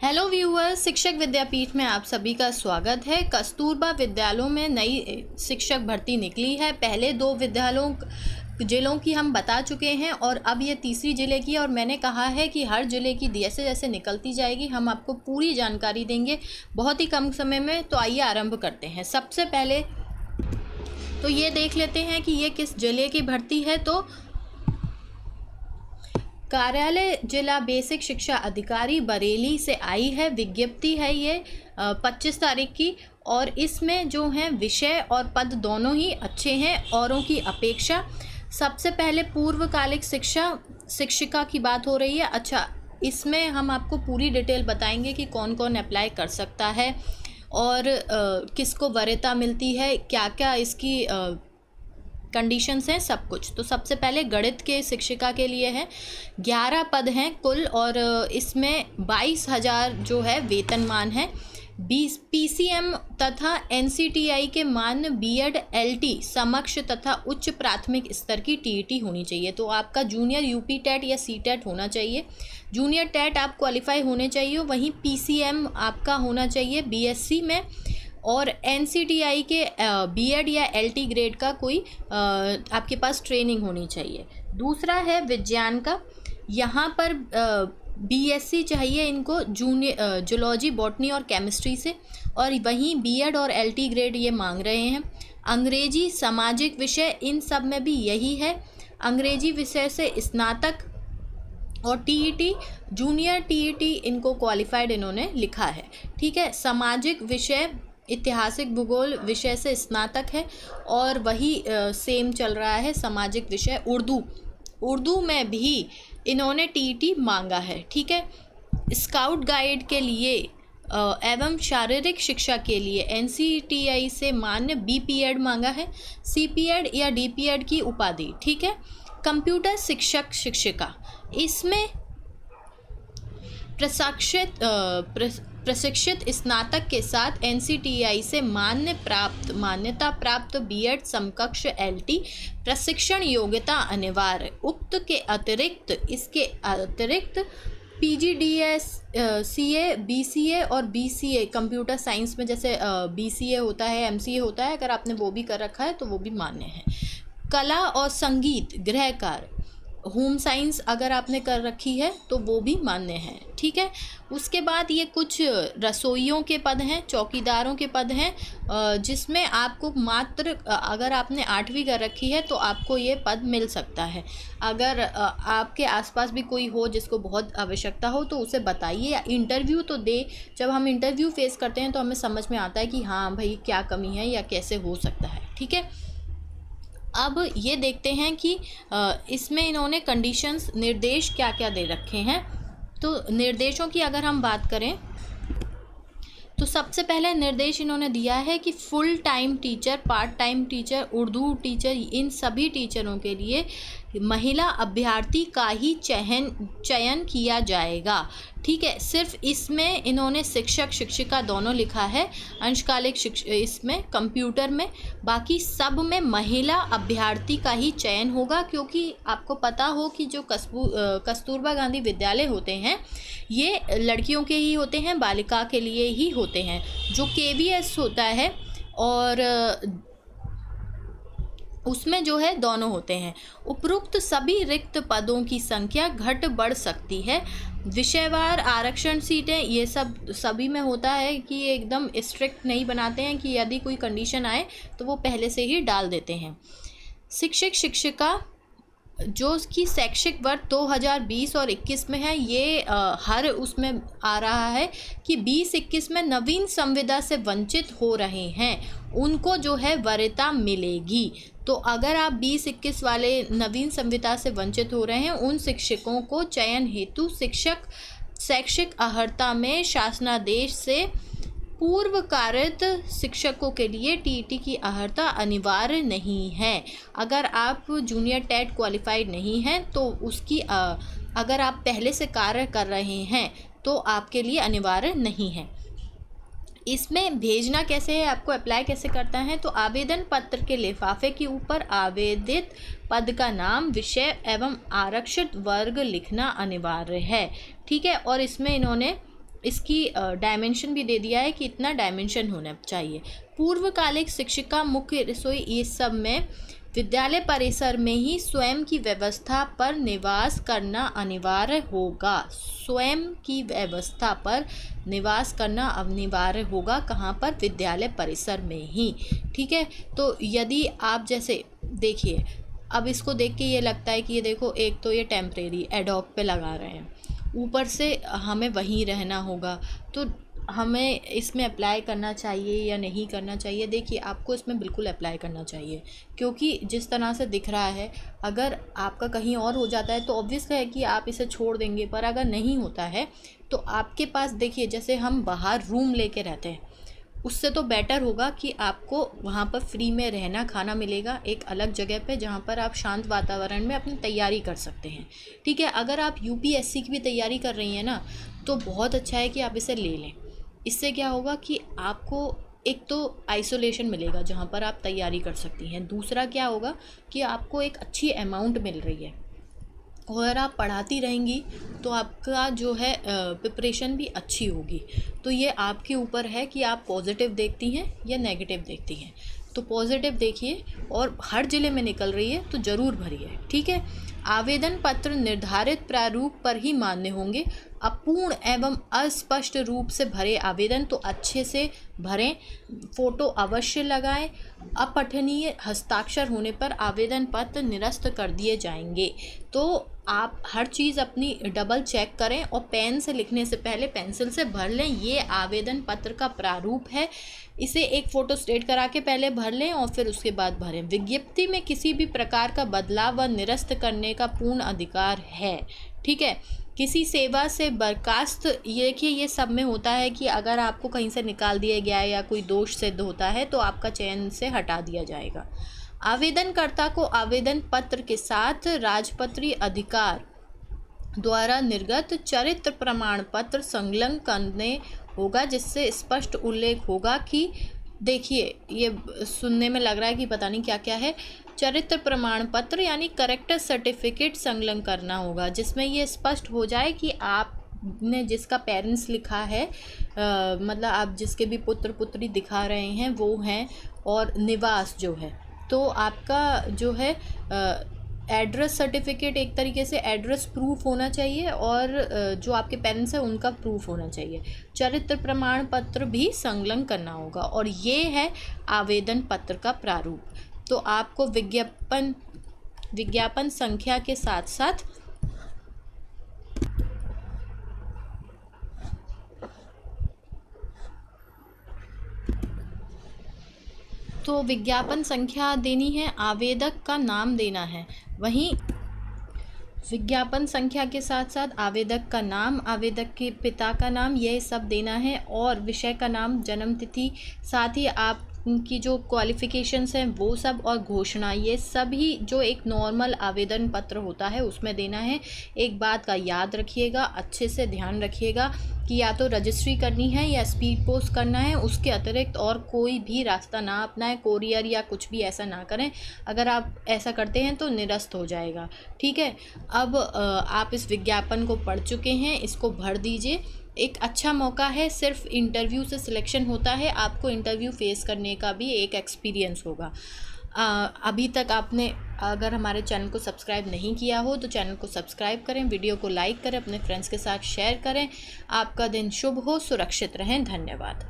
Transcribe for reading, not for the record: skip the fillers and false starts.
Hello viewers, शिक्षक विद्यापीठ में आप सभी का स्वागत है। कस्तूरबा विद्यालयों में नई शिक्षक भर्ती निकली है। पहले दो जिलों की हम बता चुके हैं और अब ये तीसरी ज़िले की, और मैंने कहा है कि हर ज़िले की जैसे जैसे निकलती जाएगी हम आपको पूरी जानकारी देंगे बहुत ही कम समय में। तो आइए आरंभ करते हैं। सबसे पहले तो ये देख लेते हैं कि ये किस ज़िले की भर्ती है। तो कार्यालय जिला बेसिक शिक्षा अधिकारी बरेली से आई है। विज्ञप्ति है ये 25 तारीख की, और इसमें जो हैं विषय और पद दोनों ही अच्छे हैं औरों की अपेक्षा। सबसे पहले पूर्वकालिक शिक्षिका की बात हो रही है। अच्छा, इसमें हम आपको पूरी डिटेल बताएंगे कि कौन कौन अप्लाई कर सकता है और किसको वरीयता मिलती है, क्या क्या इसकी कंडीशंस हैं, सब कुछ। तो सबसे पहले गणित के शिक्षिका के लिए है 11 पद हैं कुल, और इसमें 22,000 जो है वेतनमान है। PCM तथा NCTI के मान्य BEd LT समक्ष तथा उच्च प्राथमिक स्तर की TET होनी चाहिए। तो आपका जूनियर UP टेट या CTET होना चाहिए। जूनियर टेट आप क्वालिफाई होने चाहिए। वहीं PCM आपका होना चाहिए BSc में, और NCTI के BEd या LT ग्रेड का कोई आपके पास ट्रेनिंग होनी चाहिए। दूसरा है विज्ञान का। यहाँ पर BSc चाहिए इनको जूलॉजी, बॉटनी और केमिस्ट्री से, और वहीं BEd और LT ग्रेड ये मांग रहे हैं। अंग्रेजी, सामाजिक विषय, इन सब में भी यही है। अंग्रेजी विषय से स्नातक, और TET जूनियर TET इनको क्वालिफाइड इन्होंने लिखा है। ठीक है। सामाजिक विषय, ऐतिहासिक भूगोल विषय से स्नातक है, और वही सेम चल रहा है सामाजिक विषय। उर्दू में भी इन्होंने TET मांगा है। ठीक है। स्काउट गाइड के लिए एवं शारीरिक शिक्षा के लिए NCTI से मान्य BPEd मांगा है। CPEd या DPEd की उपाधि। ठीक है। कंप्यूटर शिक्षक शिक्षिका, इसमें प्रशिक्षित स्नातक के साथ NCTI से मान्यता प्राप्त BEd समकक्ष LT प्रशिक्षण योग्यता अनिवार्य। इसके अतिरिक्त PGDS CA BCA और BCA कंप्यूटर साइंस में, जैसे BCA होता है, MCA होता है, अगर आपने वो भी कर रखा है तो वो भी मान्य है। कला और संगीत, गृह कार्य, होम साइंस अगर आपने कर रखी है तो वो भी मान्य है। ठीक है। उसके बाद ये कुछ रसोइयों के पद हैं, चौकीदारों के पद हैं, जिसमें आपको मात्र अगर आपने 8वीं कर रखी है तो आपको ये पद मिल सकता है। अगर आपके आसपास भी कोई हो जिसको बहुत आवश्यकता हो तो उसे बताइए, या इंटरव्यू तो दे। जब हम इंटरव्यू फेस करते हैं तो हमें समझ में आता है कि हाँ भाई क्या कमी है या कैसे हो सकता है। ठीक है। अब ये देखते हैं कि इसमें इन्होंने कंडीशंस, निर्देश क्या क्या दे रखे हैं। तो निर्देशों की अगर हम बात करें तो सबसे पहले निर्देश इन्होंने दिया है कि full time teacher, part time teacher, Urdu teacher, इन सभी टीचरों के लिए महिला अभ्यर्थी का ही चयन किया जाएगा। ठीक है। सिर्फ इसमें इन्होंने शिक्षक शिक्षिका दोनों लिखा है, अंशकालिक इसमें कंप्यूटर में, बाकी सब में महिला अभ्यर्थी का ही चयन होगा। क्योंकि आपको पता हो कि जो कस्तूरबा गांधी विद्यालय होते हैं ये लड़कियों के ही होते हैं, बालिका के लिए ही होते हैं। जो KVS होता है और उसमें जो है दोनों होते हैं। उपरोक्त सभी रिक्त पदों की संख्या घट बढ़ सकती है। विषयवार आरक्षण सीटें, ये सभी में होता है कि ये एकदम स्ट्रिक्ट नहीं बनाते हैं कि यदि कोई कंडीशन आए तो वो पहले से ही डाल देते हैं। शिक्षक शिक्षिका जो उसकी शैक्षिक वर्ष 2020 और 21 में है, ये हर उसमें आ रहा है कि 20-21 में नवीन संविदा से वंचित हो रहे हैं उनको जो है वरीयता मिलेगी। तो अगर आप 20-21 वाले नवीन संविदा से वंचित हो रहे हैं, उन शिक्षकों को चयन हेतु शैक्षिक अर्हता में शासनादेश से पूर्व कार्यरत शिक्षकों के लिए TET की अर्हता अनिवार्य नहीं है। अगर आप जूनियर टेट क्वालिफाइड नहीं हैं तो उसकी अगर आप पहले से कार्य कर रहे हैं तो आपके लिए अनिवार्य नहीं है। इसमें भेजना कैसे है, आपको अप्लाई कैसे करता है, तो आवेदन पत्र के लिफाफे के ऊपर आवेदित पद का नाम, विषय एवं आरक्षित वर्ग लिखना अनिवार्य है। ठीक है। और इसमें इन्होंने इसकी डायमेंशन भी दे दिया है कि इतना डायमेंशन होना चाहिए। पूर्वकालिक शिक्षिका, मुख्य रसोई, ये सब में विद्यालय परिसर में ही स्वयं की व्यवस्था पर निवास करना अनिवार्य होगा। स्वयं की व्यवस्था पर निवास करना अनिवार्य होगा। कहाँ पर? विद्यालय परिसर में ही। ठीक है, तो यदि आप जैसे देखिए, अब इसको देख के ये लगता है कि ये देखो, एक तो ये टेम्परेरी एडॉक पे लगा रहे हैं, ऊपर से हमें वहीं रहना होगा, तो हमें इसमें अप्लाई करना चाहिए या नहीं करना चाहिए? देखिए, आपको इसमें बिल्कुल अप्लाई करना चाहिए, क्योंकि जिस तरह से दिख रहा है, अगर आपका कहीं और हो जाता है तो ऑब्वियस है कि आप इसे छोड़ देंगे, पर अगर नहीं होता है तो आपके पास देखिए, जैसे हम बाहर रूम लेके रहते हैं, उससे तो बेटर होगा कि आपको वहाँ पर फ्री में रहना खाना मिलेगा, एक अलग जगह पे, जहाँ पर आप शांत वातावरण में अपनी तैयारी कर सकते हैं। ठीक है, अगर आप यूपीएससी की भी तैयारी कर रही हैं ना, तो बहुत अच्छा है कि आप इसे ले लें। इससे क्या होगा कि आपको एक तो आइसोलेशन मिलेगा जहाँ पर आप तैयारी कर सकती हैं, दूसरा क्या होगा कि आपको एक अच्छी अमाउंट मिल रही है, और आप पढ़ाती रहेंगी तो आपका जो है प्रिपरेशन भी अच्छी होगी। तो ये आपके ऊपर है कि आप पॉजिटिव देखती हैं या नेगेटिव देखती हैं। तो पॉजिटिव देखिए, और हर ज़िले में निकल रही है तो ज़रूर भरिए। ठीक है, आवेदन पत्र निर्धारित प्रारूप पर ही मान्य होंगे। अपूर्ण एवं अस्पष्ट रूप से भरे आवेदन तो अच्छे से भरें, फ़ोटो अवश्य लगाएं। अपठनीय हस्ताक्षर होने पर आवेदन पत्र निरस्त कर दिए जाएंगे। तो आप हर चीज़ अपनी डबल चेक करें, और पेन से लिखने से पहले पेंसिल से भर लें। ये आवेदन पत्र का प्रारूप है, इसे एक फ़ोटो स्टेट करा के पहले भर लें और फिर उसके बाद भरें। विज्ञप्ति में किसी भी प्रकार का बदलाव व निरस्त करने का पूर्ण अधिकार है। ठीक है, किसी सेवा से बर्खास्त, ये देखिए, ये सब में होता है कि अगर आपको कहीं से निकाल दिया गया है या कोई दोष सिद्ध होता है तो आपका चयन से हटा दिया जाएगा। आवेदनकर्ता को आवेदन पत्र के साथ राजपत्रीय अधिकार द्वारा निर्गत चरित्र प्रमाण पत्र संलग्न करने होगा, जिससे स्पष्ट उल्लेख होगा कि, देखिए, ये सुनने में लग रहा है कि पता नहीं क्या क्या है। चरित्र प्रमाण पत्र यानी करेक्टर सर्टिफिकेट संलग्न करना होगा, जिसमें ये स्पष्ट हो जाए कि आपने जिसका पेरेंट्स लिखा है, मतलब आप जिसके भी पुत्र पुत्री दिखा रहे हैं वो हैं, और निवास जो है, तो आपका जो है एड्रेस सर्टिफिकेट, एक तरीके से एड्रेस प्रूफ होना चाहिए, और जो आपके पेरेंट्स हैं उनका प्रूफ होना चाहिए। चरित्र प्रमाण पत्र भी संलग्न करना होगा, और ये है आवेदन पत्र का प्रारूप। तो आपको विज्ञापन संख्या के साथ साथ तो विज्ञापन संख्या देनी है, आवेदक का नाम देना है। वहीं विज्ञापन संख्या के साथ साथ आवेदक का नाम, आवेदक के पिता का नाम, यह सब देना है, और विषय का नाम, जन्म तिथि, साथ ही आप उनकी जो क्वालिफ़िकेशंस हैं वो सब, और घोषणा, ये सभी जो एक नॉर्मल आवेदन पत्र होता है उसमें देना है। एक बात का याद रखिएगा, अच्छे से ध्यान रखिएगा कि या तो रजिस्ट्री करनी है या स्पीड पोस्ट करना है, उसके अतिरिक्त और कोई भी रास्ता ना अपनाएं, कोरियर या कुछ भी ऐसा ना करें। अगर आप ऐसा करते हैं तो निरस्त हो जाएगा। ठीक है, अब आप इस विज्ञापन को पढ़ चुके हैं, इसको भर दीजिए। एक अच्छा मौका है, सिर्फ इंटरव्यू से सिलेक्शन होता है, आपको इंटरव्यू फेस करने का भी एक एक्सपीरियंस होगा। अभी तक आपने अगर हमारे चैनल को सब्सक्राइब नहीं किया हो तो चैनल को सब्सक्राइब करें, वीडियो को लाइक करें, अपने फ्रेंड्स के साथ शेयर करें। आपका दिन शुभ हो, सुरक्षित रहें। धन्यवाद।